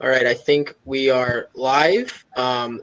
All right, I think we are live.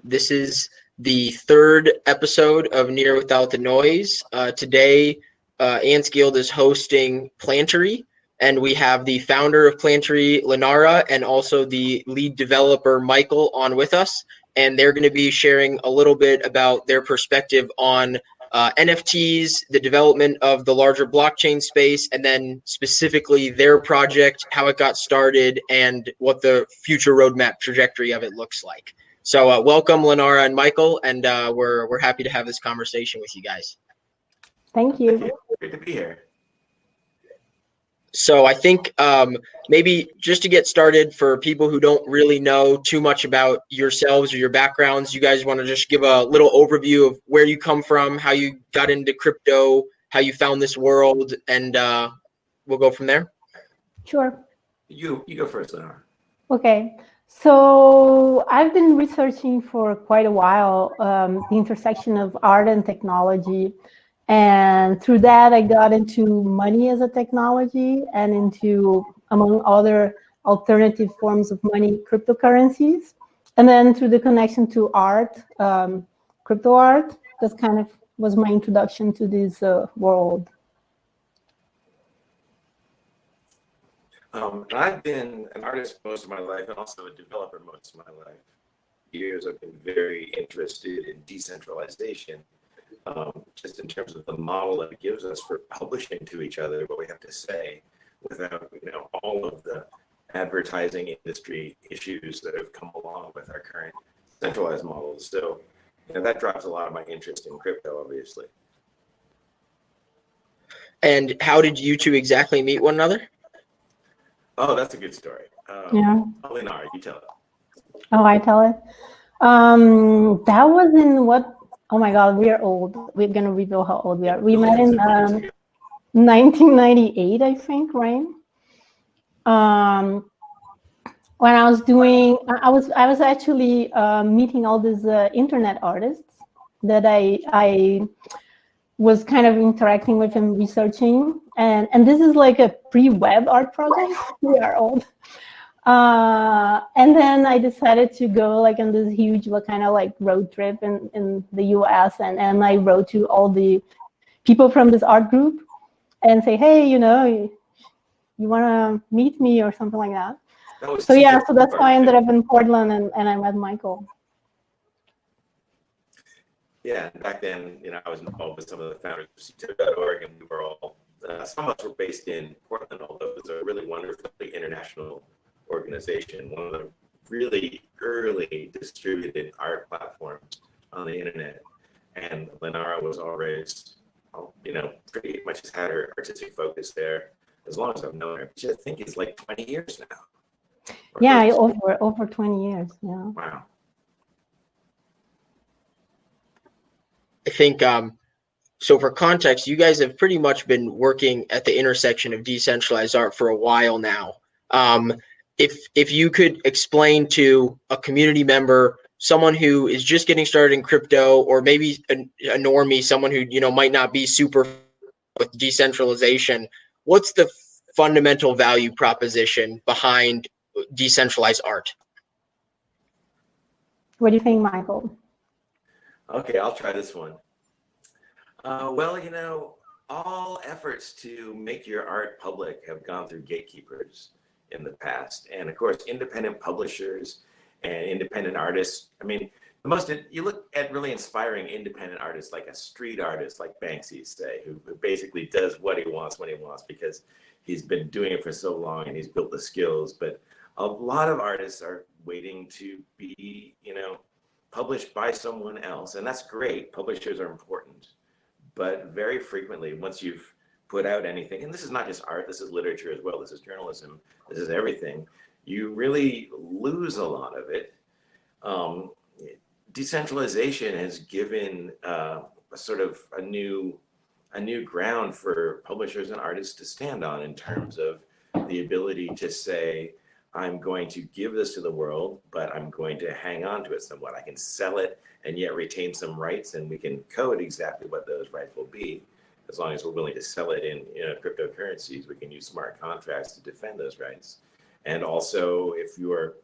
This is the third episode of Near Without the Noise. Today, Ants Guild is hosting Plantary, and we have the founder of Plantary, Lenara, and also the lead developer, Mykle, on with us. And they're going to be sharing a little bit about their perspective on NFTs, the development of the larger blockchain space, and then specifically their project, how it got started, and what the future roadmap trajectory of it looks like. So welcome, Lenara and Mykle, and we're happy to have this conversation with you guys. Thank you. Great to be here. So I think maybe just to get started, for people who don't really know too much about yourselves or your backgrounds, you guys want to just give a little overview of where you come from, how you got into crypto, how you found this world, and we'll go from there. Sure. You go first, Lenara. Okay. So I've been researching for quite a while the intersection of art and technology. And through that, I got into money as a technology and into, among other alternative forms of money, cryptocurrencies. And then through the connection to art, crypto art, that kind of was my introduction to this world. I've been an artist most of my life and also a developer most of my life. For years, I've been very interested in decentralization. Just in terms of the model that it gives us for publishing to each other what we have to say without, all of the advertising industry issues that have come along with our current centralized models. So, that drives a lot of my interest in crypto, obviously. And how did you two exactly meet one another? Oh, that's a good story. Yeah. Lenara, you tell it. Oh, I tell it. That was in what? Oh my God, we are old. We're gonna reveal how old we are. We met in 1998, I think, right? When I was doing, I was actually meeting all these internet artists that I was kind of interacting with and researching, and this is like a pre-web art project. We are old. And then I decided to go like on this huge kind of like road trip in the US, and I wrote to all the people from this art group and say, hey, you want to meet me or something like that. So yeah, so that's how I ended up in Portland and I met Mykle. Yeah, back then, I was involved with some of the founders of C2.org, and we were all, some of us were based in Portland, although it was a really wonderfully international organization, one of the really early distributed art platforms on the internet. And Lenara was always, pretty much has had her artistic focus there as long as I've known her, which I think is like 20 years now. Yeah, over 20 years. Yeah. Wow. I think, so for context, you guys have pretty much been working at the intersection of decentralized art for a while now. If you could explain to a community member, someone who is just getting started in crypto, or maybe a normie, someone who might not be super with decentralization, what's the fundamental value proposition behind decentralized art? What do you think, Mykle? Okay, I'll try this one. Well, all efforts to make your art public have gone through gatekeepers in the past. And of course, independent publishers and independent artists. I mean, you look at really inspiring independent artists, like a street artist like Banksy, say, who basically does what he wants when he wants because he's been doing it for so long and he's built the skills. But a lot of artists are waiting to be, published by someone else. And that's great. Publishers are important. But very frequently, once you've put out anything, and this is not just art, this is literature as well, this is journalism, this is everything, you really lose a lot of it. Decentralization has given a sort of a new ground for publishers and artists to stand on in terms of the ability to say, I'm going to give this to the world, but I'm going to hang on to it somewhat. I can sell it and yet retain some rights, and we can code exactly what those rights will be. As long as we're willing to sell it in cryptocurrencies, we can use smart contracts to defend those rights. And also, if you're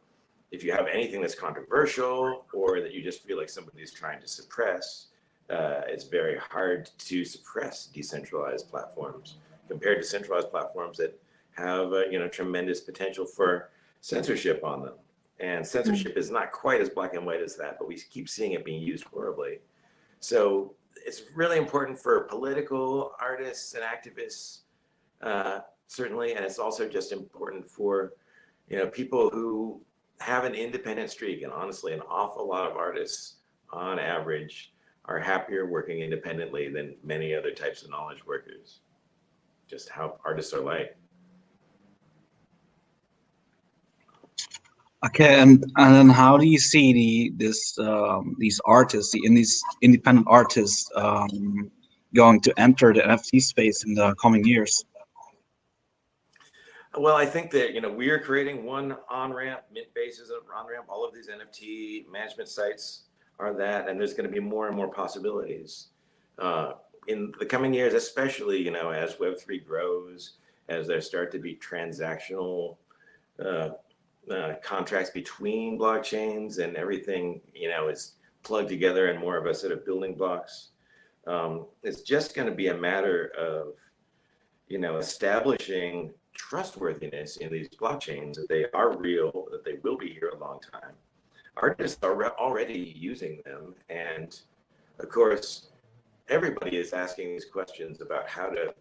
if you have anything that's controversial or that you just feel like somebody's trying to suppress, it's very hard to suppress decentralized platforms compared to centralized platforms that have tremendous potential for censorship on them. And censorship is not quite as black and white as that, but we keep seeing it being used horribly. So it's really important for political artists and activists, certainly, and it's also just important for people who have an independent streak. And honestly, an awful lot of artists, on average, are happier working independently than many other types of knowledge workers. Just how artists are like. Okay, and then how do you see these artists, these independent artists, going to enter the NFT space in the coming years? Well, I think that we are creating one on-ramp. Mintbase is an on-ramp. All of these NFT management sites are that, and there's going to be more and more possibilities in the coming years, especially as Web3 grows, as there start to be transactional contracts between blockchains, and everything is plugged together in more of a set of building blocks. It's just going to be a matter of establishing trustworthiness in these blockchains, that they are real, that they will be here a long time. Artists are already using them, and of course everybody is asking these questions about how to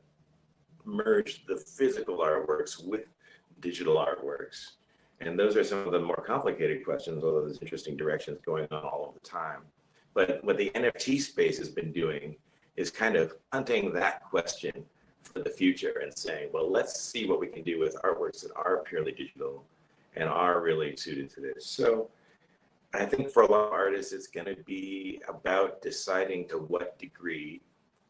merge the physical artworks with digital artworks. And those are some of the more complicated questions, although there's interesting directions going on all of the time. But what the NFT space has been doing is kind of hunting that question for the future and saying, well, let's see what we can do with artworks that are purely digital and are really suited to this. So I think for a lot of artists, it's going to be about deciding to what degree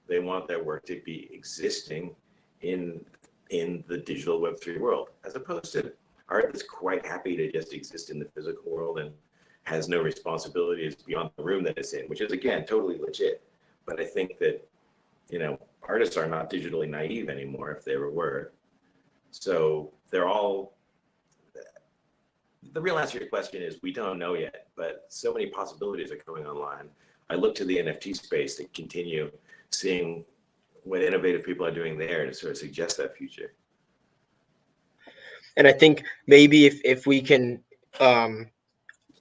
they want their work to be existing in the digital Web3 world, as opposed to art that's quite happy to just exist in the physical world and has no responsibilities beyond the room that it's in, which is, again, totally legit. But I think that, artists are not digitally naive anymore, if they ever were. So they're all, the real answer to your question is we don't know yet, but so many possibilities are coming online. I look to the NFT space to continue seeing what innovative people are doing there and sort of suggest that future. And I think maybe if we can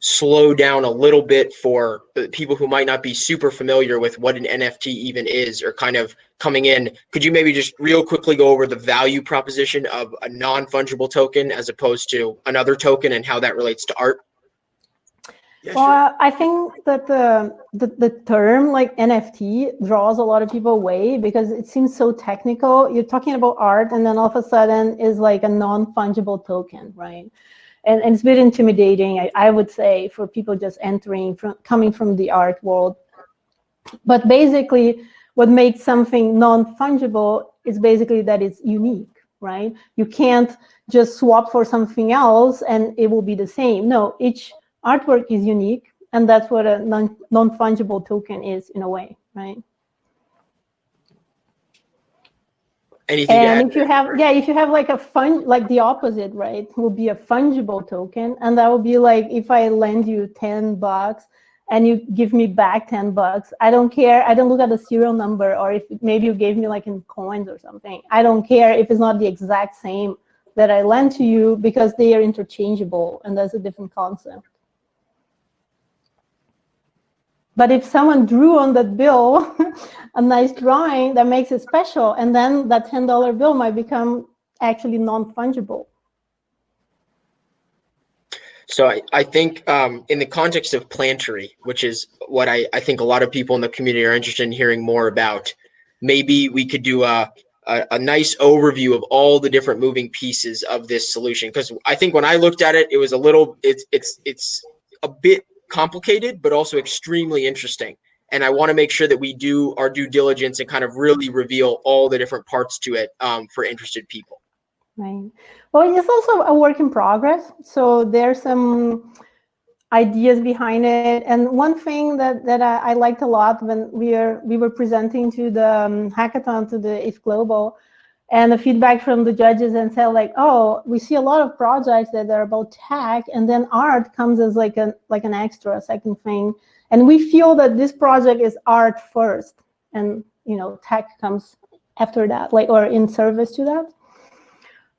slow down a little bit for the people who might not be super familiar with what an NFT even is, or kind of coming in, could you maybe just real quickly go over the value proposition of a non-fungible token as opposed to another token and how that relates to art? Yeah, well, sure. I think that the term like NFT draws a lot of people away because it seems so technical. You're talking about art, and then all of a sudden is like a non-fungible token, right? And it's a bit intimidating, I would say, for people just coming from the art world. But basically, what makes something non-fungible is basically that it's unique, right? You can't just swap for something else and it will be the same. No, each artwork is unique, and that's what a non-fungible token is in a way, right? Anything and if you have, if you have like like the opposite, right, will be a fungible token, and that will be like if I lend you $10 and you give me back $10, I don't care. I don't look at the serial number, or if maybe you gave me like in coins or something. I don't care if it's not the exact same that I lent to you, because they are interchangeable, and that's a different concept. But if someone drew on that bill a nice drawing that makes it special, and then that $10 bill might become actually non-fungible. So I think in the context of Plantary, which is what I think a lot of people in the community are interested in hearing more about, maybe we could do a nice overview of all the different moving pieces of this solution. Because I think when I looked at it, it was a little, it's a bit complicated, but also extremely interesting. And I want to make sure that we do our due diligence and kind of really reveal all the different parts to it for interested people. Right. Well, it's also a work in progress. So there's some ideas behind it. And one thing that I liked a lot when we were presenting to the hackathon, to the ETH Global, and the feedback from the judges and say like, oh, we see a lot of projects that are about tech, and then art comes as like an extra second thing. And we feel that this project is art first, and tech comes after that, like, or in service to that.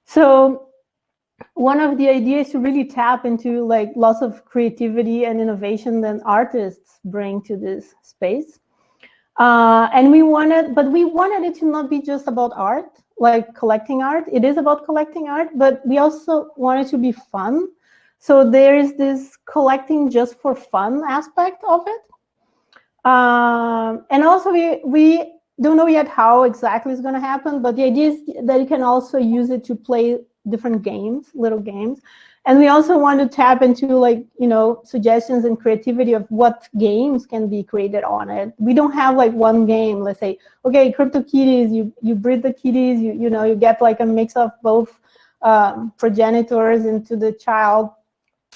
So one of the ideas is to really tap into like lots of creativity and innovation that artists bring to this space. And we wanted it to not be just about art, like collecting art. It is about collecting art, but we also want it to be fun. So there is this collecting just for fun aspect of it. And also we don't know yet how exactly it's going to happen, but the idea is that you can also use it to play different games, little games. And we also want to tap into like, suggestions and creativity of what games can be created on it. We don't have like one game. Let's say, okay, crypto kitties, you breed the kitties, you get like a mix of both progenitors into the child.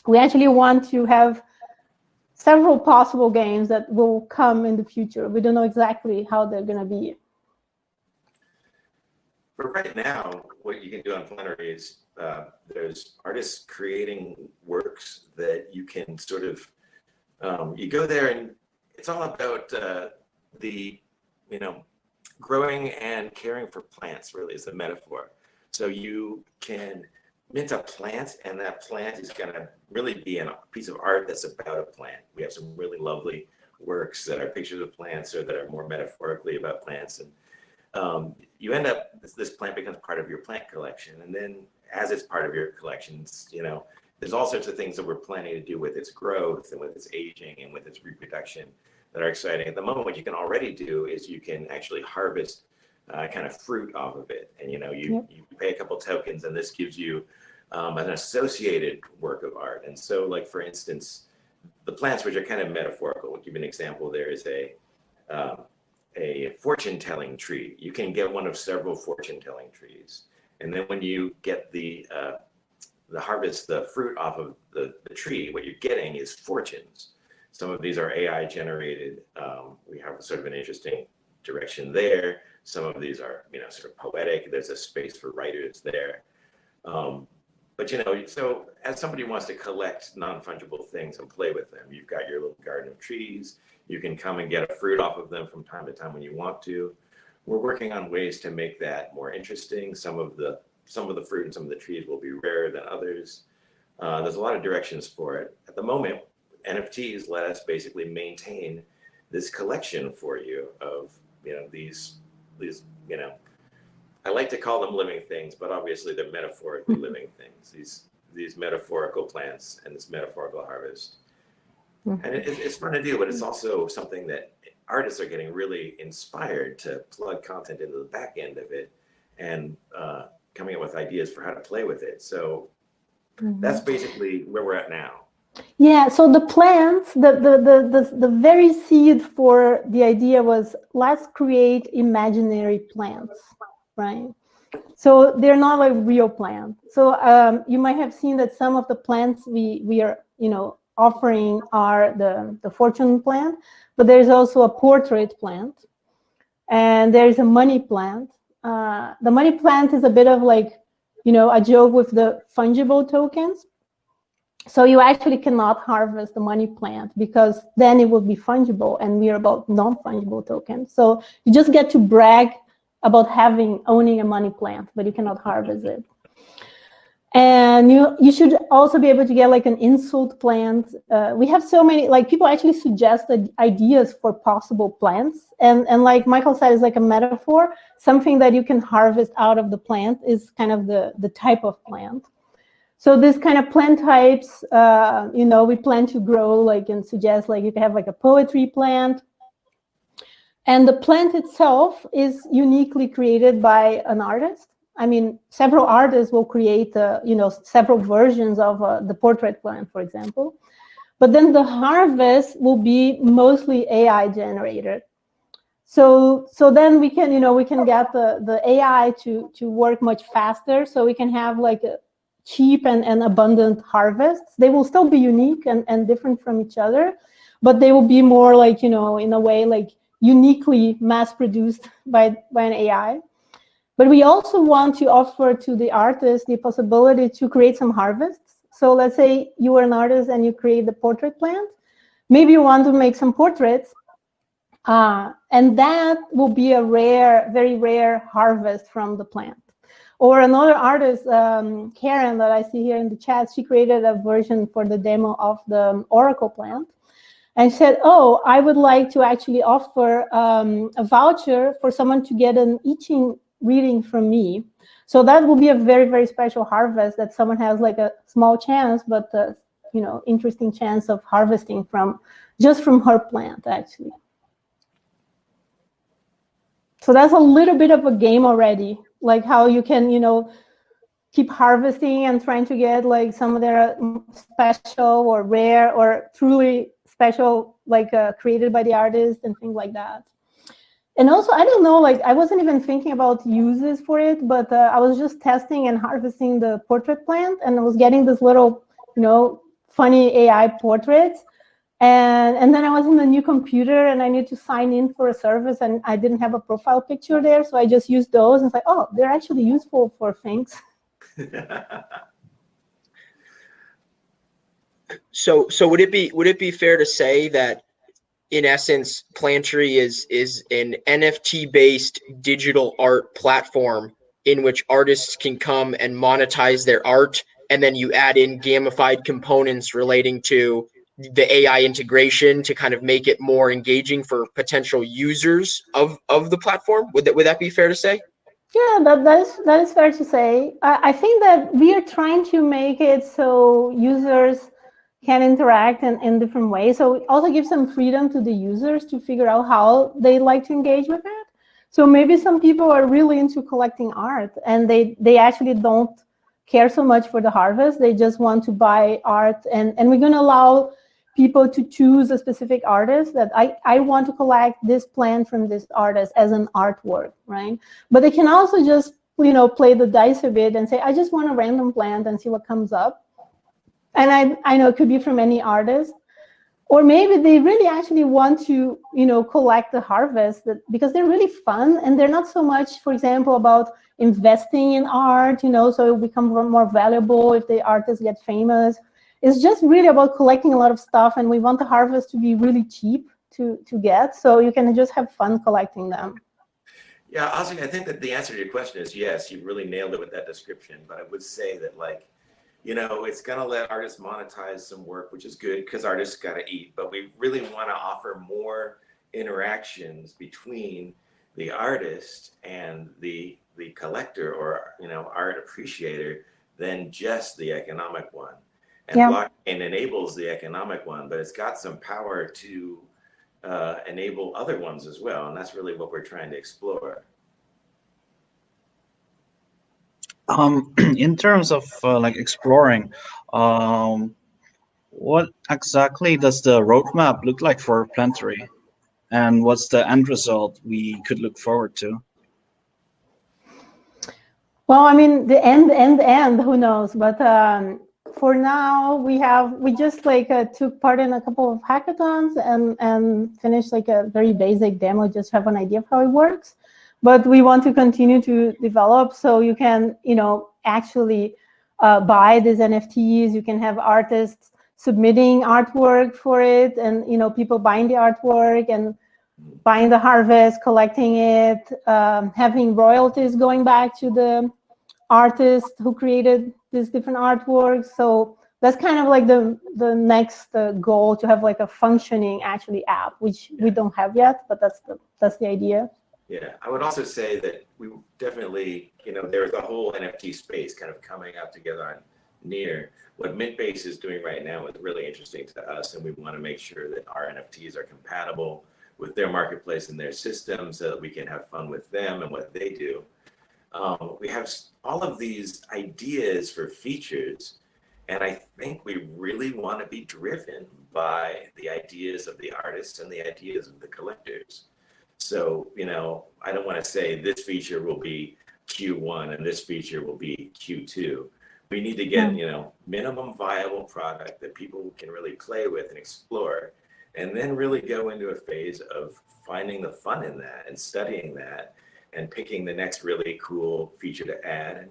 We actually want to have several possible games that will come in the future. We don't know exactly how they're going to be. For right now, what you can do on Plantary is there's artists creating works that you can sort of, you go there and it's all about the, growing and caring for plants, really, is the metaphor. So you can mint a plant, and that plant is going to really be a piece of art that's about a plant. We have some really lovely works that are pictures of plants or that are more metaphorically about plants. And you end up, this plant becomes part of your plant collection. And then as it's part of your collections, there's all sorts of things that we're planning to do with its growth and with its aging and with its reproduction that are exciting. At the moment, what you can already do is you can actually harvest kind of fruit off of it. And, you pay a couple tokens, and this gives you an associated work of art. And so, like, for instance, the plants, which are kind of metaphorical, I'll give you an example. There is a fortune-telling tree. You can get one of several fortune-telling trees. And then when you get the harvest, the fruit off of the tree, what you're getting is fortunes. Some of these are AI generated. We have sort of an interesting direction there. Some of these are, sort of poetic. There's a space for writers there. But, so as somebody wants to collect non-fungible things and play with them, you've got your little garden of trees. You can come and get a fruit off of them from time to time when you want to. We're working on ways to make that more interesting. Some of the fruit and some of the trees will be rarer than others. There's a lot of directions for it. At the moment, NFTs let us basically maintain this collection for you of, these, I like to call them living things, but obviously they're metaphorically living things. These metaphorical plants and this metaphorical harvest. And it's fun to do, but it's also something that artists are getting really inspired to plug content into the back end of it and coming up with ideas for how to play with it. So that's basically where we're at now. Yeah, so the plants, the very seed for the idea was, let's create imaginary plants, right? So they're not like real plants. So you might have seen that some of the plants we are, offering are the fortune plant, but there's also a portrait plant, and there's a money plant. The money plant is a bit of like, a joke with the fungible tokens. So you actually cannot harvest the money plant because then it will be fungible, and we are about non-fungible tokens. So you just get to brag about owning a money plant, but you cannot harvest it. And you should also be able to get like an insult plant. We have so many, like, people actually suggested ideas for possible plants. And like Mykle said, it's like a metaphor. Something that you can harvest out of the plant is kind of the type of plant. So this kind of plant types, we plan to grow, like, and suggest, like, you can have like a poetry plant. And the plant itself is uniquely created by an artist. I mean, several artists will create, several versions of the portrait plant, for example. But then the harvest will be mostly AI generated. So then we can, we can get the AI to work much faster. So we can have like a cheap and abundant harvests. They will still be unique and different from each other, but they will be more like, in a way, like uniquely mass produced by an AI. But we also want to offer to the artist the possibility to create some harvests. So let's say you are an artist and you create the portrait plant. Maybe you want to make some portraits, and that will be a very rare harvest from the plant. Or another artist, Karen, that I see here in the chat, she created a version for the demo of the Oracle plant, and said, oh, I would like to actually offer a voucher for someone to get an I Ching reading from me. So that will be a very, very special harvest that someone has like a small chance, but interesting chance of harvesting just from her plant, actually. So that's a little bit of a game already, like how you can, keep harvesting and trying to get like some of their special or rare or truly special, like created by the artist and things like that. And also, I don't know, like I wasn't even thinking about uses for it, but I was just testing and harvesting the portrait plant, and I was getting this little, funny AI portraits. And then I was in the new computer and I need to sign in for a service, and I didn't have a profile picture there. So I just used those and it's like, oh, they're actually useful for things. So would it be fair to say that in essence, Plantary is an NFT-based digital art platform in which artists can come and monetize their art, and then you add in gamified components relating to the AI integration to kind of make it more engaging for potential users of the platform? Would that be fair to say? Yeah, that is fair to say. I think that we are trying to make it so users can interact in different ways. So it also gives some freedom to the users to figure out how they like to engage with it. So maybe some people are really into collecting art and they actually don't care so much for the harvest. They just want to buy art, and we're going to allow people to choose a specific artist that I want to collect this plant from this artist as an artwork, right? But they can also just, play the dice a bit and say, I just want a random plant and see what comes up. And I know it could be from any artist. Or maybe they really actually want to, collect the harvest because they're really fun and they're not so much, for example, about investing in art, so it will become more valuable if the artists get famous. It's just really about collecting a lot of stuff, and we want the harvest to be really cheap to get, so you can just have fun collecting them. Yeah, Ozzy, I think that the answer to your question is yes, you really nailed it with that description, but I would say that it's going to let artists monetize some work, which is good because artists got to eat. But we really want to offer more interactions between the artist and the collector or art appreciator than just the economic one. And blockchain enables the economic one, but it's got some power to enable other ones as well. And that's really what we're trying to explore. In terms of exploring, what exactly does the roadmap look like for Plantary, and what's the end result we could look forward to? Well, I mean, the end, who knows? But for now, we just took part in a couple of hackathons and finished a very basic demo, just to have an idea of how it works. But we want to continue to develop, so you can, actually buy these NFTs. You can have artists submitting artwork for it, and people buying the artwork and buying the harvest, collecting it, having royalties going back to the artist who created these different artworks. So that's kind of like the next goal, to have a functioning actually app, which we don't have yet, but that's the idea. Yeah, I would also say that we definitely, there's a whole NFT space kind of coming up together on Near. What Mintbase is doing right now is really interesting to us, and we want to make sure that our NFTs are compatible with their marketplace and their system so that we can have fun with them and what they do. We have all of these ideas for features, and I think we really want to be driven by the ideas of the artists and the ideas of the collectors. So, I don't want to say this feature will be Q1 and this feature will be Q2. We need to get, minimum viable product that people can really play with and explore, and then really go into a phase of finding the fun in that and studying that and picking the next really cool feature to add. And,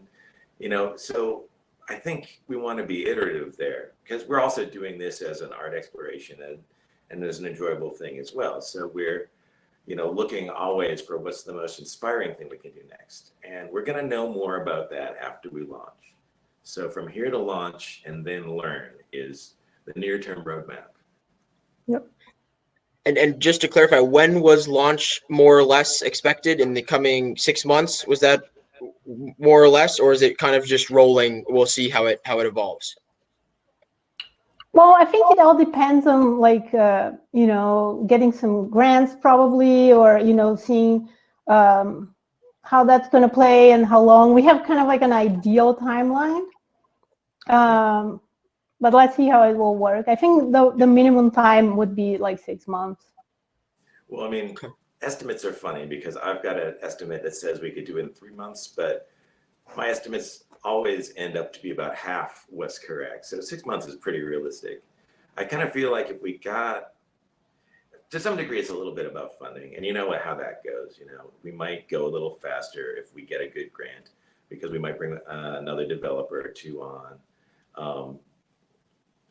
you know, so I think we want to be iterative there, because we're also doing this as an art exploration and as an enjoyable thing as well. So we're, you know, looking always for what's the most inspiring thing we can do next. And we're going to know more about that after we launch. So from here to launch and then learn is the near-term roadmap. Yep. And just to clarify, when was launch more or less expected? In the coming 6 months? Was that more or less, or is it kind of just rolling? We'll see how it evolves. Well, I think it all depends on, like, you know, getting some grants probably, or, you know, seeing how that's going to play and how long. We have kind of like an ideal timeline, but let's see how it will work. I think the minimum time would be like 6 months. Well, I mean, estimates are funny, because I've got an estimate that says we could do it in 3 months, but my estimates always end up to be about half what's correct. So 6 months is pretty realistic. I kind of feel like if we got, to some degree, it's a little bit about funding, and you know how that goes. You know, we might go a little faster if we get a good grant, because we might bring another developer or two on.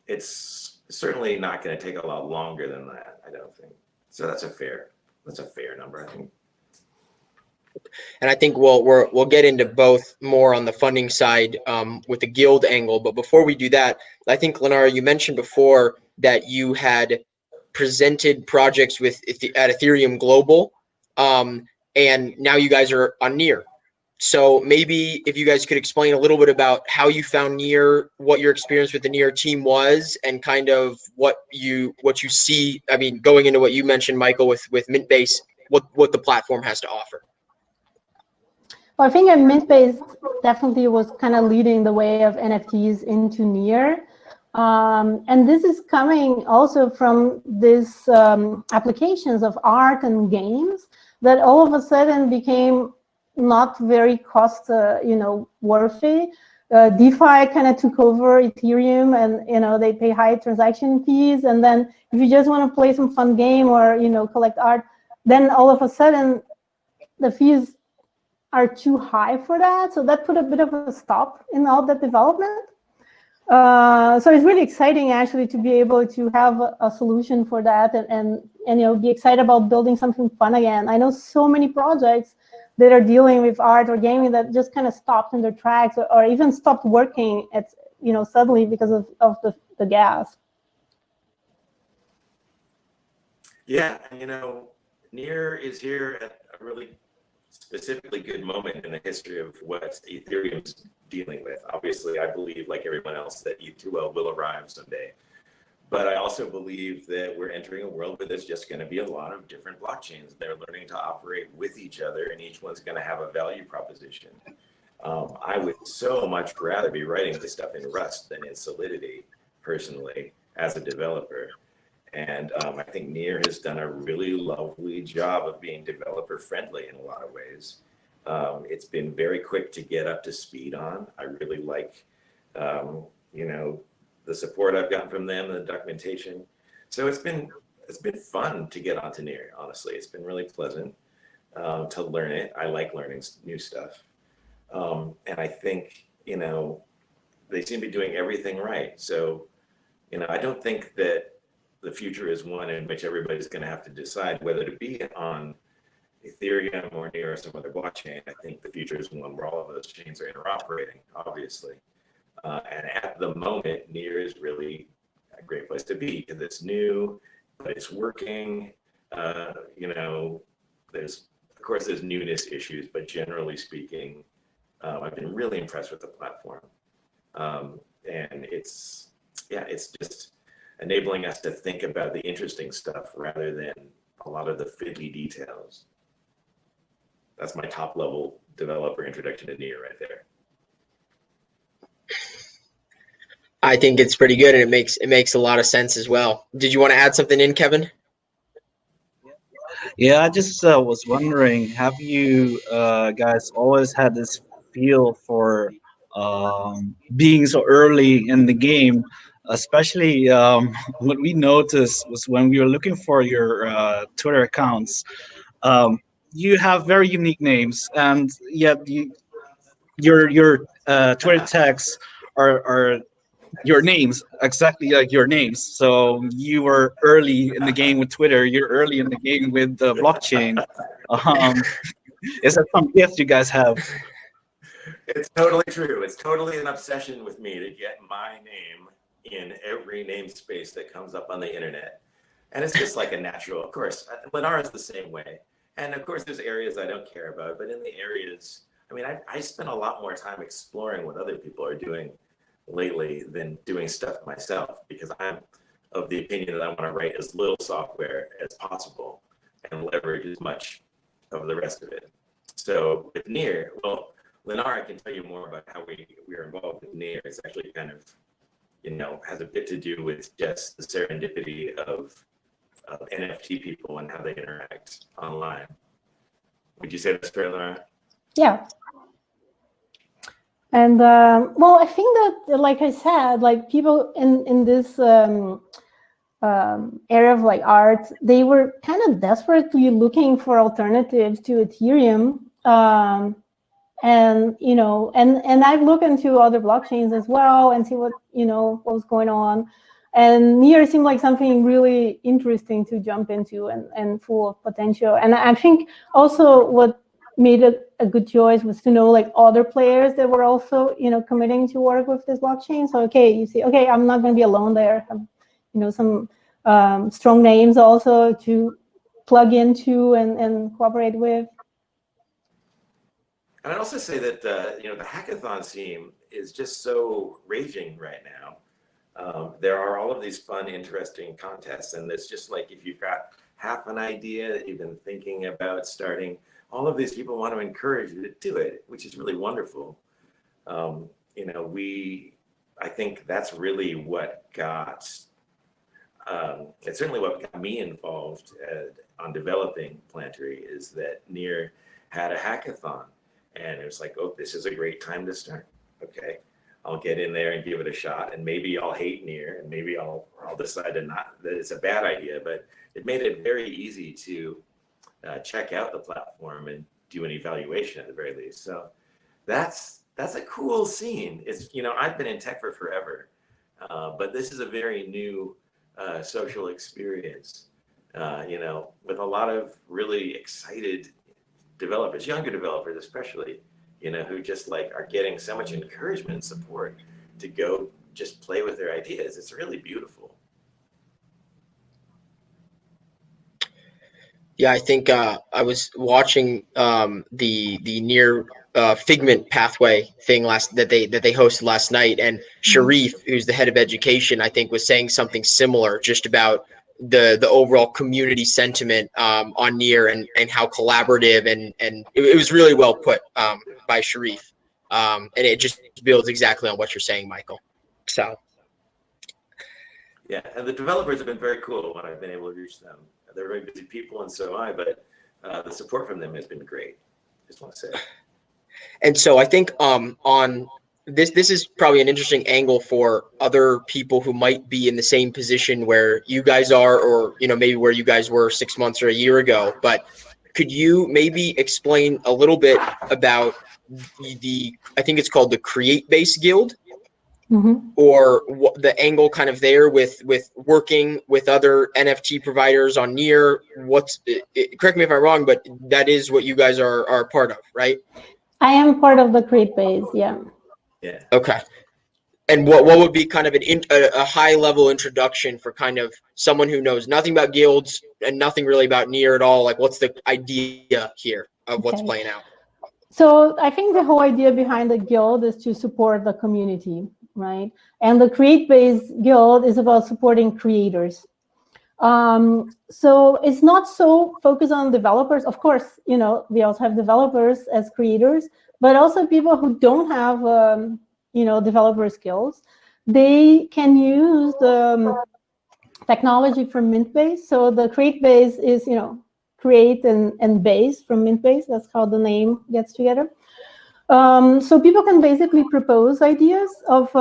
It's certainly not going to take a lot longer than that, I don't think. So that's a fair number, I think. And I think we'll get into both more on the funding side with the guild angle. But before we do that, I think, Lenara, you mentioned before that you had presented projects at Ethereum Global, and now you guys are on Near. So maybe if you guys could explain a little bit about how you found Near, what your experience with the Near team was, and kind of what you see. I mean, going into what you mentioned, Mykle, with Mintbase, what the platform has to offer. Well, I think Mintbase definitely was kind of leading the way of NFTs into Near. And this is coming also from these applications of art and games that all of a sudden became not very cost, worthy. DeFi kind of took over Ethereum, and, you know, they pay high transaction fees. And then if you just want to play some fun game or, you know, collect art, then all of a sudden the fees are too high for that. So that put a bit of a stop in all that development. So it's really exciting, actually, to be able to have a solution for that, and you know, be excited about building something fun again. I know so many projects that are dealing with art or gaming that just kind of stopped in their tracks, or even stopped working at, you know, suddenly because of the gas. Yeah, you know, Near is here at a really specifically good moment in the history of what Ethereum's dealing with. Obviously, I believe, like everyone else, that ETH will arrive someday. But I also believe that we're entering a world where there's just going to be a lot of different blockchains. They're learning to operate with each other, and each one's going to have a value proposition. I would so much rather be writing this stuff in Rust than in Solidity, personally, as a developer. And I think Near has done a really lovely job of being developer friendly in a lot of ways. It's been very quick to get up to speed on. I really like, you know, the support I've gotten from them, the documentation. So it's been fun to get onto Near, honestly. It's been really pleasant to learn it. I like learning new stuff. And I think, you know, they seem to be doing everything right. So, you know, I don't think that the future is one in which everybody's going to have to decide whether to be on Ethereum or Near or some other blockchain. I think the future is one where all of those chains are interoperating, obviously. And at the moment, Near is really a great place to be, because it's new, but it's working. You know, of course, there's newness issues, but generally speaking, I've been really impressed with the platform. And it's just enabling us to think about the interesting stuff rather than a lot of the fiddly details. That's my top level developer introduction to Near right there. I think it's pretty good, and it makes a lot of sense as well. Did you want to add something in, Kevin? Yeah, I just was wondering, have you guys always had this feel for being so early in the game? Especially what we noticed was when we were looking for your Twitter accounts, you have very unique names, and yet your Twitter tags are your names, exactly like your names. So you were early in the game with Twitter. You're early in the game with the blockchain. Um, is that some gift you guys have? It's totally true. It's totally an obsession with me to get my name in every namespace that comes up on the internet. And it's just like a natural, of course. Lenara is the same way. And of course, there's areas I don't care about, but in the areas, I mean, I spend a lot more time exploring what other people are doing lately than doing stuff myself, because I'm of the opinion that I want to write as little software as possible and leverage as much of the rest of it. So with Near, well, Lenara can tell you more about how we are involved with Near. It's actually kind of, you know, has a bit to do with just the serendipity of NFT people and how they interact online. Would you say that's fair, Lenara? Yeah. And well, I think that, like I said, like people in this area of like art, they were kind of desperately looking for alternatives to Ethereum. And you know, and I've looked into other blockchains as well and see what, you know, what was going on. And Near seemed like something really interesting to jump into and full of potential. And I think also what made it a good choice was to know like other players that were also, you know, committing to work with this blockchain. So okay, you see, okay, I'm not going to be alone there. I have, you know, some strong names also to plug into and cooperate with. And I'd also say that you know, the hackathon scene is just so raging right now. There are all of these fun, interesting contests, and it's just like if you've got half an idea that you've been thinking about starting, all of these people want to encourage you to do it, which is really wonderful. You know, I think that's really what got, it's certainly what got me involved on developing Plantary, is that Near had a hackathon. And it was like, oh, this is a great time to start. Okay, I'll get in there and give it a shot, and maybe I'll hate Near, and maybe I'll decide that it's a bad idea. But it made it very easy to check out the platform and do an evaluation at the very least. So that's a cool scene. It's, you know, I've been in tech for forever, but this is a very new social experience. You know, with a lot of really excited developers, younger developers especially, you know, who just like are getting so much encouragement and support to go just play with their ideas. It's really beautiful. Yeah, I think I was watching the Near Figment pathway thing that they hosted last night, and Sharif, who's the head of education, I think was saying something similar just about the overall community sentiment on Near and how collaborative and it was really well put by Sharif, and it just builds exactly on what you're saying, Mykle. So yeah, and the developers have been very cool when I've been able to reach them. They're very busy people, and so am I, but the support from them has been great. Just want to say. And so I think on this is probably an interesting angle for other people who might be in the same position where you guys are, or, you know, maybe where you guys were 6 months or a year ago. But could you maybe explain a little bit about I think it's called the Createbase Guild, or what the angle kind of there with working with other NFT providers on Near? Correct me if I'm wrong, but that is what you guys are part of, right? I am part of the Createbase, yeah. Yeah. Okay. And what would be kind of a high level introduction for kind of someone who knows nothing about guilds and nothing really about Near at all? Like, what's the idea here of what's playing out? So I think the whole idea behind the guild is to support the community, right? And the Createbase Guild is about supporting creators. So it's not so focused on developers. Of course, you know, we also have developers as creators, but also people who don't have, you know, developer skills. They can use the technology from Mintbase. So the Createbase is, you know, create and base from Mintbase. That's how the name gets together. So people can basically propose ideas of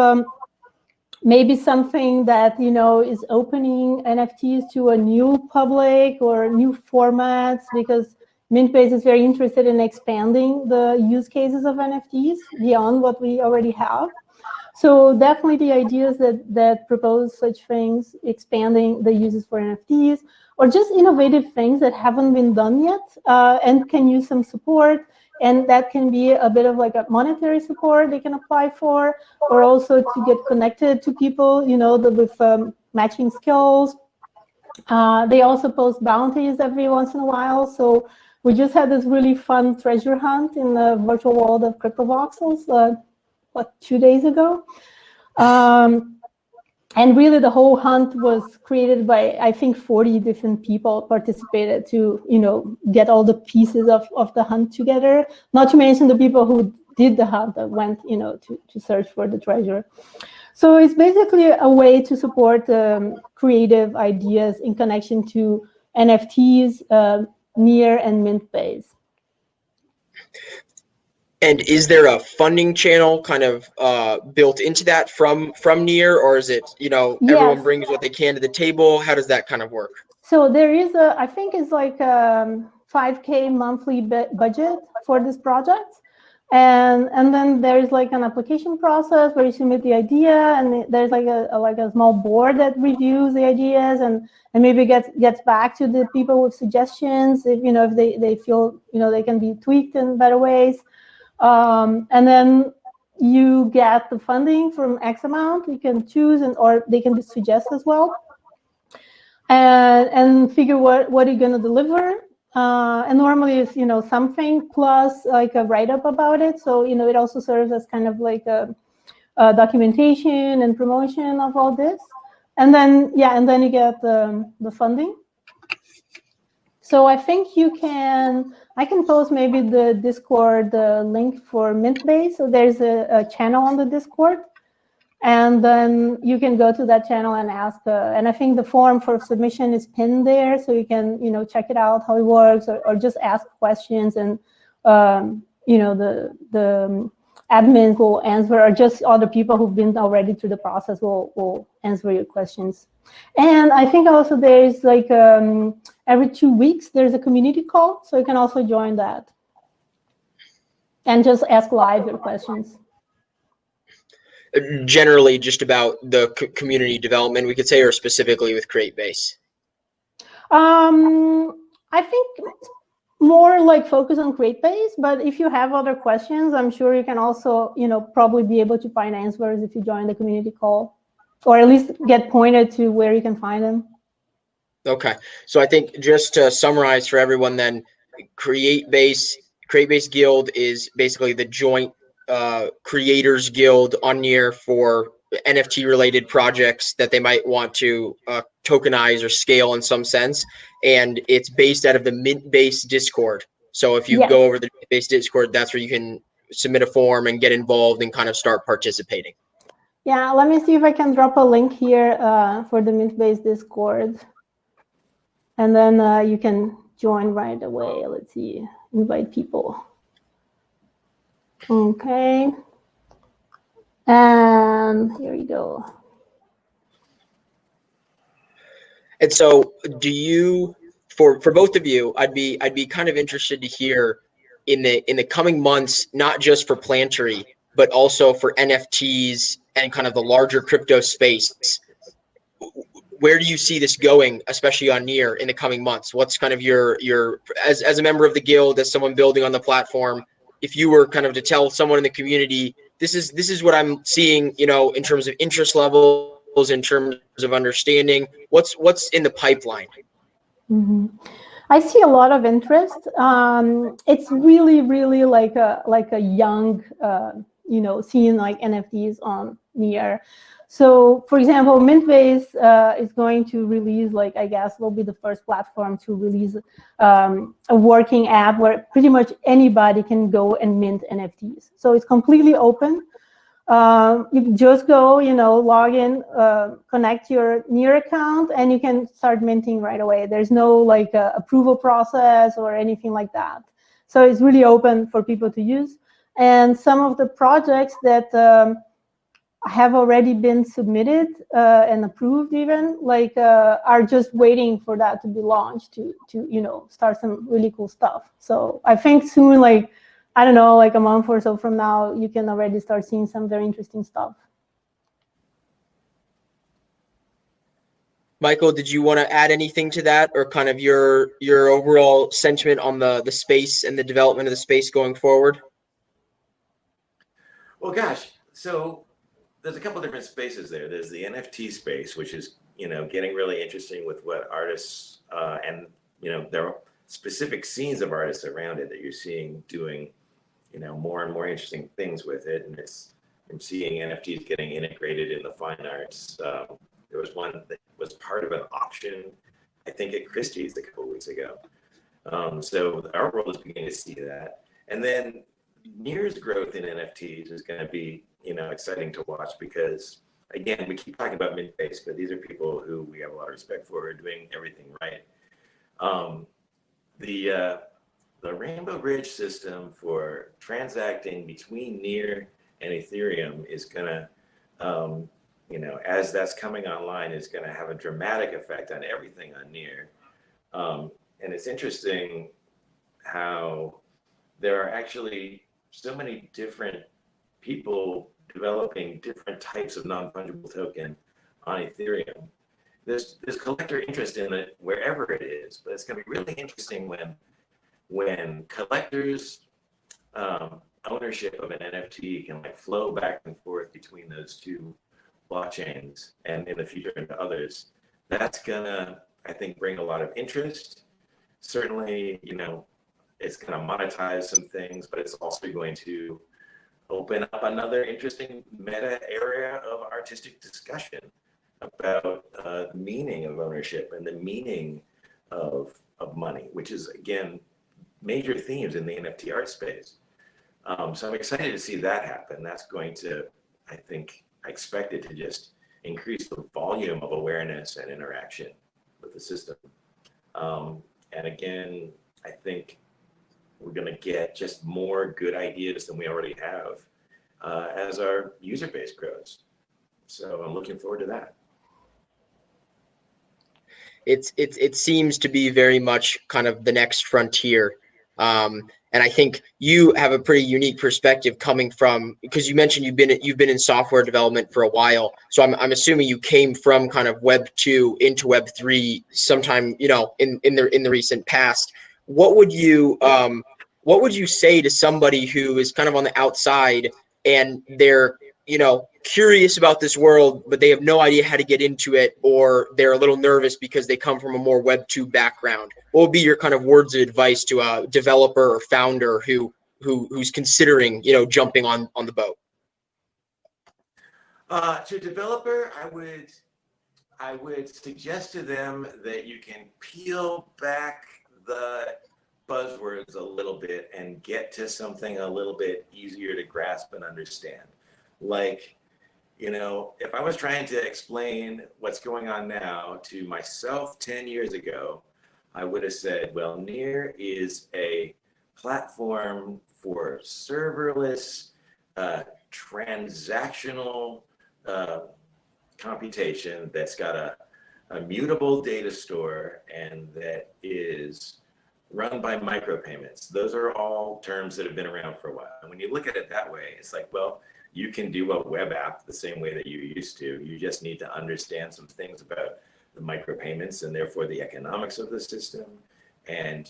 maybe something that, you know, is opening NFTs to a new public or new formats, because, Mintbase is very interested in expanding the use cases of NFTs beyond what we already have. So definitely the ideas that propose such things, expanding the uses for NFTs, or just innovative things that haven't been done yet and can use some support. And that can be a bit of like a monetary support they can apply for, or also to get connected to people, you know, with matching skills. They also post bounties every once in a while. So we just had this really fun treasure hunt in the virtual world of CryptoVoxels, 2 days ago. And really the whole hunt was created by, I think, 40 different people participated to, you know, get all the pieces of the hunt together, not to mention the people who did the hunt that went, you know, to search for the treasure. So it's basically a way to support creative ideas in connection to NFTs, Near and Mintbase. And is there a funding channel kind of built into that from Near, or is it, you know, everyone brings what they can to the table? How does that kind of work? So there is I think it's like a $5K monthly budget for this project. And then there's like an application process where you submit the idea, and there's like a small board that reviews the ideas and maybe gets back to the people with suggestions if, you know, if they feel, you know, they can be tweaked in better ways. And then you get the funding from X amount. You can choose, or they can suggest as well, and figure what you're going to deliver. And normally it's, you know, something plus like a write-up about it. So, you know, it also serves as kind of like a documentation and promotion of all this. And then, yeah, and then you get the funding. So I think I can post maybe the Discord link for Mintbase. So there's a channel on the Discord. And then you can go to that channel and ask, and I think the form for submission is pinned there, so you can, you know, check it out, how it works, or just ask questions, and, you know, the admins will answer, or just other people who've been already through the process will answer your questions. And I think also there's like every 2 weeks, there's a community call, so you can also join that and just ask live your questions. Generally just about the community development, we could say, or specifically with Createbase? I think more like focus on Createbase, but if you have other questions, I'm sure you can also, you know, probably be able to find answers if you join the community call, or at least get pointed to where you can find them. Okay. So I think just to summarize for everyone then, Createbase Guild is basically the joint creators guild on Near for NFT related projects that they might want to tokenize or scale in some sense, and it's based out of the Mintbase Discord. So if you go over the Mintbase Discord, that's where you can submit a form and get involved and kind of start participating. Yeah, let me see if I can drop a link here for the Mintbase Discord, and then you can join right away. Let's see, invite people. Okay, and here we go. And so, do you, for both of you, I'd be kind of interested to hear in the coming months, not just for Plantary, but also for NFTs and kind of the larger crypto space. Where do you see this going, especially on Near, in the coming months? What's kind of your as a member of the guild, as someone building on the platform, if you were kind of to tell someone in the community, this is what I'm seeing, you know, in terms of interest levels, in terms of understanding, what's in the pipeline? Mm-hmm. I see a lot of interest. It's really like a young, you know, seeing like NFTs on Near. So, for example, Mintbase is going to release, like, I guess, will be the first platform to release a working app where pretty much anybody can go and mint NFTs. So it's completely open. You just go, you know, log in, connect your Near account, and you can start minting right away. There's no like approval process or anything like that. So it's really open for people to use. And some of the projects that have already been submitted and approved, even like are just waiting for that to be launched to start some really cool stuff. So I think soon, like I don't know, like a month or so from now, you can already start seeing some very interesting stuff. Mykle, did you want to add anything to that, or kind of your overall sentiment on the space and the development of the space going forward? Well, gosh, so there's a couple different spaces there. There's the NFT space, which is getting really interesting with what artists and there are specific scenes of artists around it that you're seeing doing more and more interesting things with it. And I'm seeing NFTs getting integrated in the fine arts. There was one that was part of an auction, I think at Christie's a couple of weeks ago. So our world is beginning to see that. And then Near's growth in NFTs is going to be, exciting to watch because, again, we keep talking about Mint-based, but these are people who we have a lot of respect for, are doing everything right. The Rainbow Bridge system for transacting between Near and Ethereum is going to, as that's coming online, is going to have a dramatic effect on everything on Near. And it's interesting how there are actually so many different people developing different types of non-fungible token on Ethereum. There's collector interest in it wherever it is, but it's going to be really interesting when collectors' ownership of an NFT can flow back and forth between those two blockchains and in the future into others. That's gonna, I think, bring a lot of interest. Certainly, it's going to monetize some things, but it's also going to open up another interesting meta area of artistic discussion about the meaning of ownership and the meaning of money, which is, again, major themes in the NFT art space. So I'm excited to see that happen. That's going to, I expect it to just increase the volume of awareness and interaction with the system. And again, I think we're going to get just more good ideas than we already have as our user base grows. So I'm looking forward to that. It seems to be very much kind of the next frontier. And I think you have a pretty unique perspective coming from, because you mentioned you've been in software development for a while. So I'm assuming you came from kind of Web 2 into Web 3 sometime, in the recent past. What would you say to somebody who is kind of on the outside and they're, curious about this world, but they have no idea how to get into it, or they're a little nervous because they come from a more Web 2 background? What would be your kind of words of advice to a developer or founder who's considering, jumping on the boat? To a developer, I would suggest to them that you can peel back the buzzwords a little bit and get to something a little bit easier to grasp and understand. Like, if I was trying to explain what's going on now to myself 10 years ago, I would have said, well, Near is a platform for serverless, transactional computation that's got a mutable data store and that is run by micropayments. Those are all terms that have been around for a while. And when you look at it that way, it's like, well, you can do a web app the same way that you used to. You just need to understand some things about the micropayments and therefore the economics of the system. And,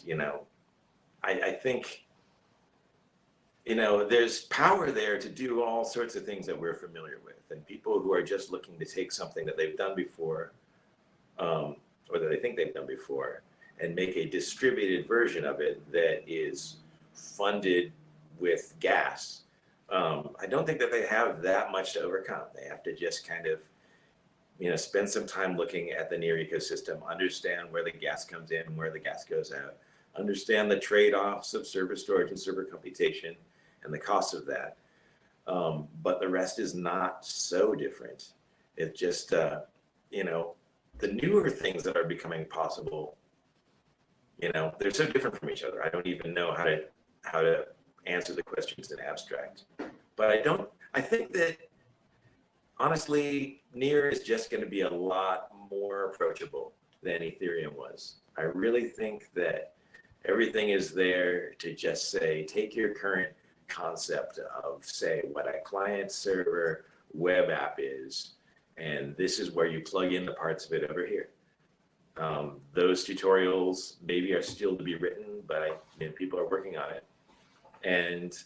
I think, there's power there to do all sorts of things that we're familiar with. And people who are just looking to take something that they've done before, or that they think they've done before, and make a distributed version of it that is funded with gas. I don't think that they have that much to overcome. They have to just kind of, spend some time looking at the Near ecosystem, understand where the gas comes in and where the gas goes out, understand the trade-offs of server storage and server computation and the cost of that. But the rest is not so different. It's just, the newer things that are becoming possible, they're so different from each other. I don't even know how to answer the questions in abstract. But I think that honestly, Near is just going to be a lot more approachable than Ethereum was. I really think that everything is there to just say, take your current concept of, say, what a client server web app is, and this is where you plug in the parts of it over here. Those tutorials maybe are still to be written, but people are working on it. And,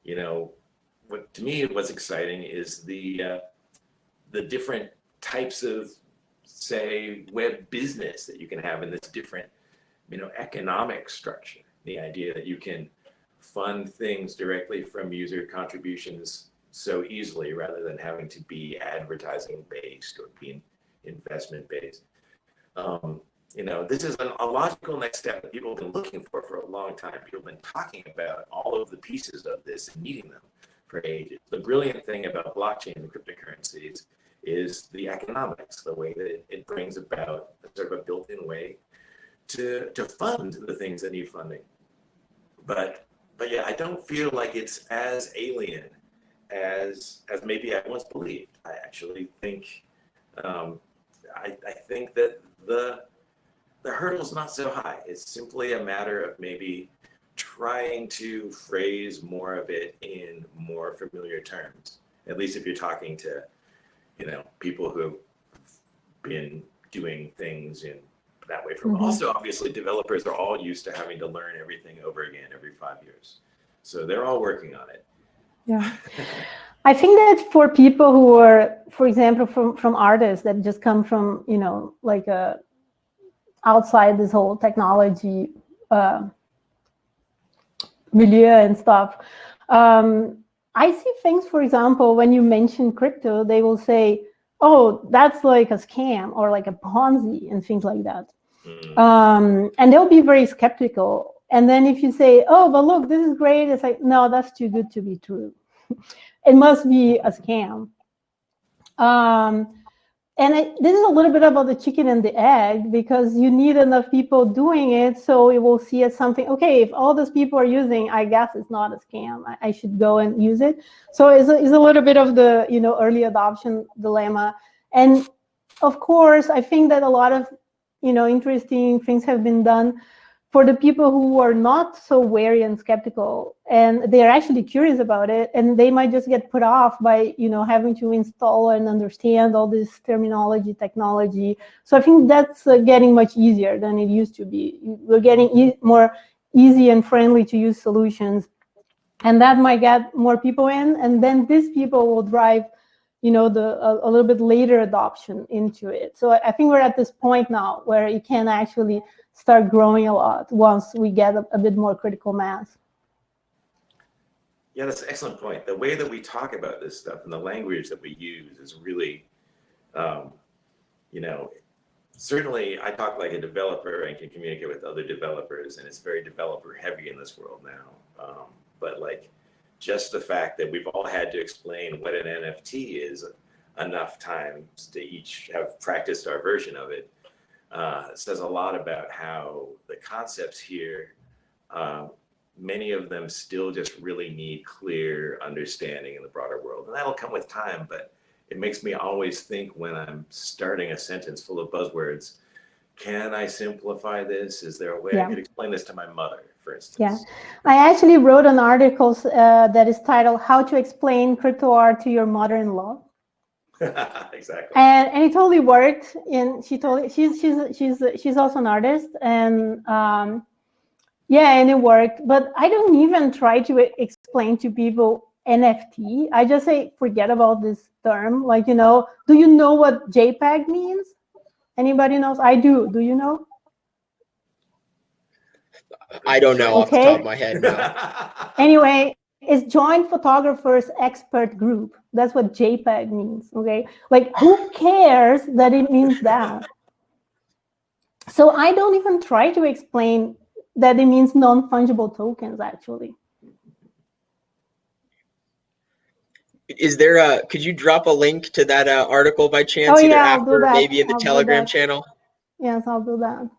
you know, what to me what's exciting is the different types of, say, web business that you can have in this different, you know, economic structure. The idea that you can fund things directly from user contributions so easily rather than having to be advertising based or being investment based. You know, this is a logical next step that people have been looking for a long time. People have been talking about all of the pieces of this and needing them for ages. The brilliant thing about blockchain and cryptocurrencies is the economics, the way that it brings about a sort of a built-in way to fund the things that need funding. But yeah, I don't feel like it's as alien as maybe I once believed. I actually think I think that the hurdle's not so high. It's simply a matter of maybe trying to phrase more of it in more familiar terms. At least if you're talking to, you know, people who have been doing things in that way. From also, obviously, developers are all used to having to learn everything over again every 5 years. So they're all working on it. Yeah. I think that for people who are, for example, from artists that just come from, you know, like outside this whole technology milieu and stuff, I see things, for example, when you mention crypto, they will say, oh, that's like a scam or like a Ponzi and things like that. And they'll be very skeptical. And then if you say, oh, but look, this is great, it's like, no, that's too good to be true. It must be a scam. And this is a little bit about the chicken and the egg, because you need enough people doing it so it will see as something, okay, if all those people are using, I guess it's not a scam. I should go and use it. So it's a little bit of the, you know, early adoption dilemma. And of course, I think that a lot of, you know, interesting things have been done for the people who are not so wary and skeptical, and they're actually curious about it, and they might just get put off by, you know, having to install and understand all this terminology, technology. So I think that's getting much easier than it used to be. We're getting more easy and friendly to use solutions, and that might get more people in, and then these people will drive, you know, a little bit later adoption into it. So I think we're at this point now where you can actually start growing a lot once we get a bit more critical mass. Yeah, that's an excellent point. The way that we talk about this stuff and the language that we use is really, you know, certainly I talk like a developer and can communicate with other developers, and it's very developer heavy in this world now. But like, just the fact that we've all had to explain what an NFT is enough times to each have practiced our version of it says a lot about how the concepts here, many of them still just really need clear understanding in the broader world. And that'll come with time, but it makes me always think when I'm starting a sentence full of buzzwords, can I simplify this? Is there a way I could explain this to my mother, for instance? Yeah, I actually wrote an article that is titled "How to Explain Crypto Art to Your Mother-in-Law." Exactly. And it totally worked. And she's also an artist, and yeah, and it worked. But I don't even try to explain to people NFT. I just say forget about this term. Like, you know, do you know what JPEG means? Anybody knows? I do. Do you know? I don't know off the top of my head. No. Anyway, it's Joint Photographers Expert Group. That's what JPEG means, okay? Like, who cares that it means that? So I don't even try to explain that it means non-fungible tokens, actually. Is there could you drop a link to that article by chance? Oh, either yeah, after, maybe in the Telegram channel? Yes, I'll do that.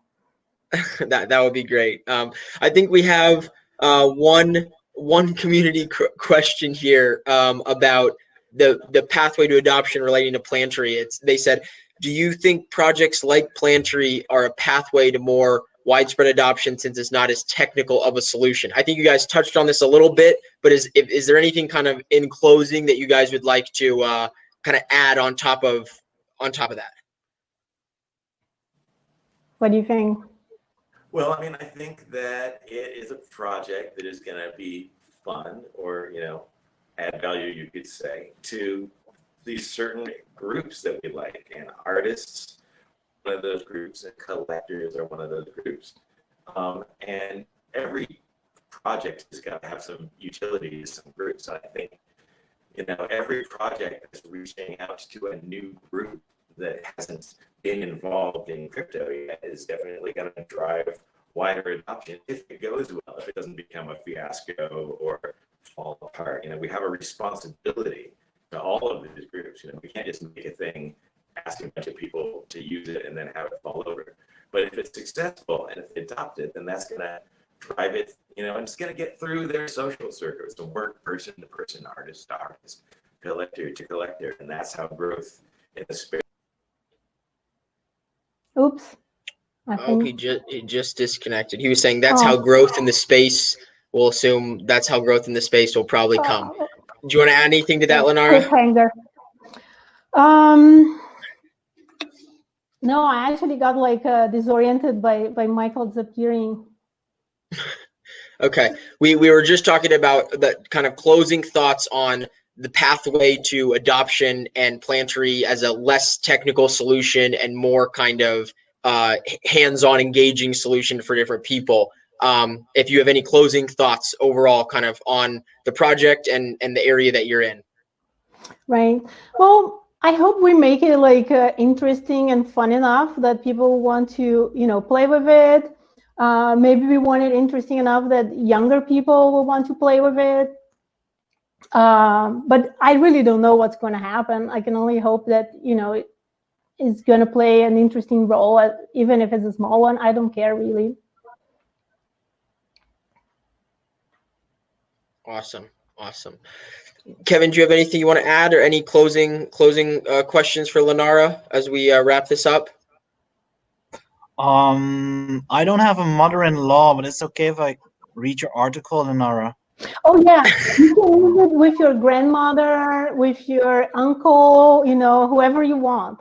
that would be great. I think we have one community question here about the pathway to adoption relating to Plantary. They said, do you think projects like Plantary are a pathway to more widespread adoption since it's not as technical of a solution? I think you guys touched on this a little bit, but is there anything kind of in closing that you guys would like to kind of add on top of that? What do you think? Well, I mean, I think that it is a project that is going to be fun, or, you know, add value, you could say, to these certain groups that we like, and artists, one of those groups, and collectors are one of those groups. And every project has got to have some utility to some groups. I think, you know, every project that's reaching out to a new group that hasn't been involved in crypto yet is definitely going to drive wider adoption if it goes well, if it doesn't become a fiasco or fall apart. You know, we have a responsibility to all of these groups. You know, we can't just make a thing, ask a bunch of people to use it, and then have it fall over. But if it's successful and if they adopt it, then that's going to drive it, you know, and it's going to get through their social circles, to work person to person, artist to artist, collector to collector, and that's how growth in the space. Oops. He just disconnected. He was saying that's how growth in the space, we'll assume that's how growth in the space will probably come. Do you want to add anything to that, Lenara? No, I actually got like disoriented by Mykle disappearing. Okay, we were just talking about the kind of closing thoughts on the pathway to adoption and Plantary as a less technical solution and more kind of hands-on engaging solution for different people. If you have any closing thoughts overall kind of on the project and the area that you're in. Right. Well, I hope we make it like interesting and fun enough that people want to, you know, play with it. Maybe we want it interesting enough that younger people will want to play with it. But I really don't know what's going to happen. I can only hope that, you know, it's going to play an interesting role, even if it's a small one. I don't care really. Awesome. Kevin, do you have anything you want to add, or any closing questions for Lenara as we wrap this up? I don't have a mother-in-law, but it's okay if I read your article, Lenara. Oh yeah, you can use it with your grandmother, with your uncle, you know, whoever you want.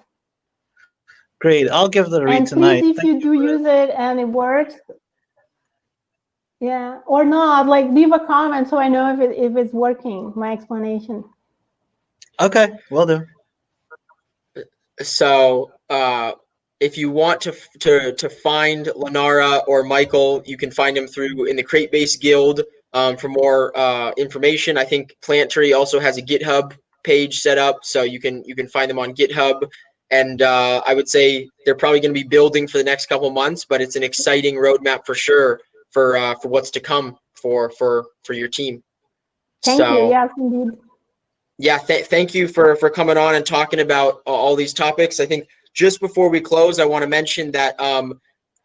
Great, I'll give the read and tonight. Please, if you do use it and it works, yeah, or not, like leave a comment so I know if it's working, my explanation. Okay, will do. So if you want to find Lenara or Mykle, you can find them in the Createbase Guild for more information. I think Plantary also has a GitHub page set up, so you can find them on GitHub. And I would say they're probably going to be building for the next couple months, but it's an exciting roadmap for sure for what's to come for your team. Thank you. Yes, indeed. Yeah, thank you for coming on and talking about all these topics. I think just before we close, I want to mention that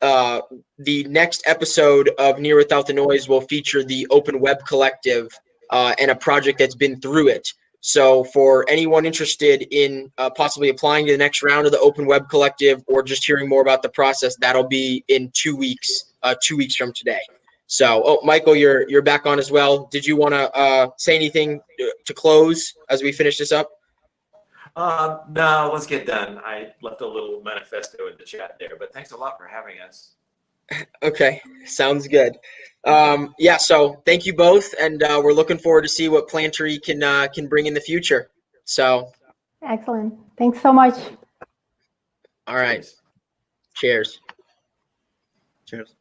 the next episode of Near Without the Noise will feature the Open Web Collective and a project that's been through it. So for anyone interested in possibly applying to the next round of the Open Web Collective or just hearing more about the process, that'll be in 2 weeks, 2 weeks from today. So, Mykle, you're back on as well. Did you want to say anything to close as we finish this up? No, let's get done. I left a little manifesto in the chat there, but thanks a lot for having us. Okay, sounds good. Yeah, so thank you both, and we're looking forward to see what Plantary can bring in the future. So, excellent. Thanks so much. All right. Cheers. Cheers.